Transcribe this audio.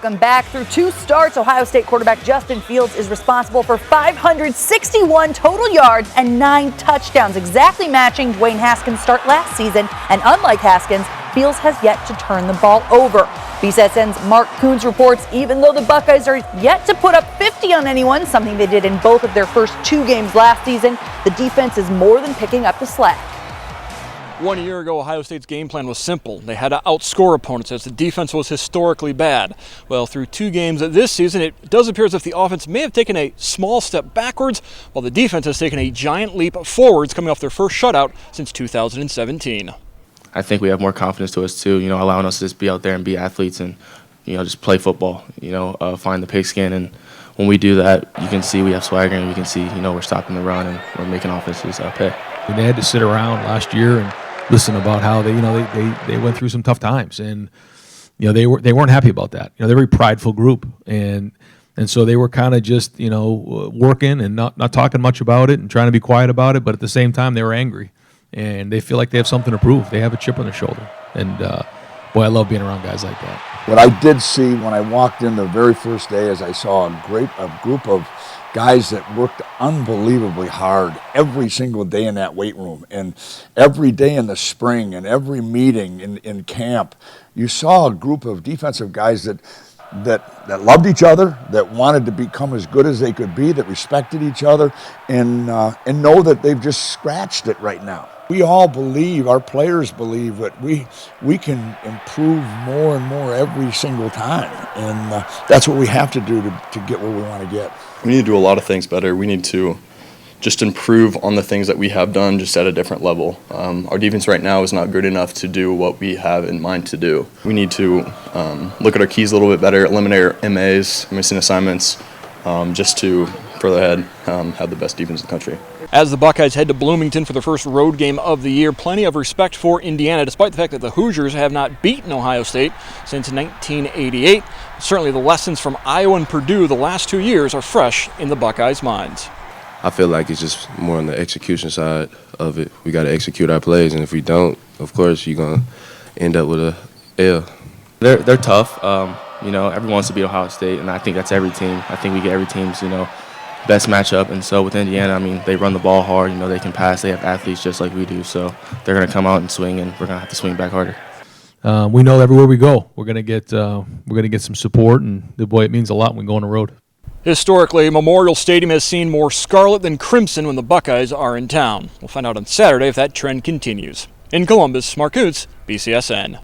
welcome back. Through 2 starts, Ohio State quarterback Justin Fields is responsible for 561 total yards and 9 touchdowns, exactly matching Dwayne Haskins' start last season. And unlike Haskins, Fields has yet to turn the ball over. BCSN's Mark Coons reports even though the Buckeyes are yet to put up 50 on anyone, something they did in both of their first 2 games last season, the defense is more than picking up the slack. 1 year ago, Ohio State's game plan was simple. They had to outscore opponents as the defense was historically bad. Well, through 2 games this season, it does appear as if the offense may have taken a small step backwards, while the defense has taken a giant leap forwards, coming off their first shutout since 2017. I think we have more confidence to us too, allowing us to just be out there and be athletes and, just play football, find the pigskin. And when we do that, you can see we have swagger and you can see, we're stopping the run and we're making offenses pay. They had to sit around last year and listen about how they went through some tough times, and they weren't happy about that. They're a very prideful group, and so they were kind of just working and not talking much about it and trying to be quiet about it, but at the same time they were angry, and they feel like they have something to prove. They have a chip on their shoulder, and boy, I love being around guys like that. What I did see when I walked in the very first day is I saw a group of guys that worked unbelievably hard every single day in that weight room, and every day in the spring and every meeting in camp. You saw a group of defensive guys that loved each other, that wanted to become as good as they could be, that respected each other, and know that they've just scratched it right now. We all believe, our players believe, that we can improve more and more every single time, and that's what we have to do to get where we want to get. We need to do a lot of things better. We need to just improve on the things that we have done, just at a different level. Our defense right now is not good enough to do what we have in mind to do. We need to look at our keys a little bit better, eliminate our MAs, missing assignments, just to further ahead, have the best defense in the country. As the Buckeyes head to Bloomington for their first road game of the year, plenty of respect for Indiana, despite the fact that the Hoosiers have not beaten Ohio State since 1988. Certainly the lessons from Iowa and Purdue the last 2 years are fresh in the Buckeyes' minds. I feel like it's just more on the execution side of it. We got to execute our plays, and if we don't, of course, you're going to end up with a L. They're tough. Everyone wants to beat Ohio State, and I think that's every team. I think we get every team's, best matchup. And so with Indiana, they run the ball hard. They can pass. They have athletes just like we do. So they're going to come out and swing, and we're going to have to swing back harder. We know everywhere we go, we're going to get some support, and boy, it means a lot when we go on the road. Historically, Memorial Stadium has seen more scarlet than crimson when the Buckeyes are in town. We'll find out on Saturday if that trend continues. In Columbus, Mark Coons, BCSN.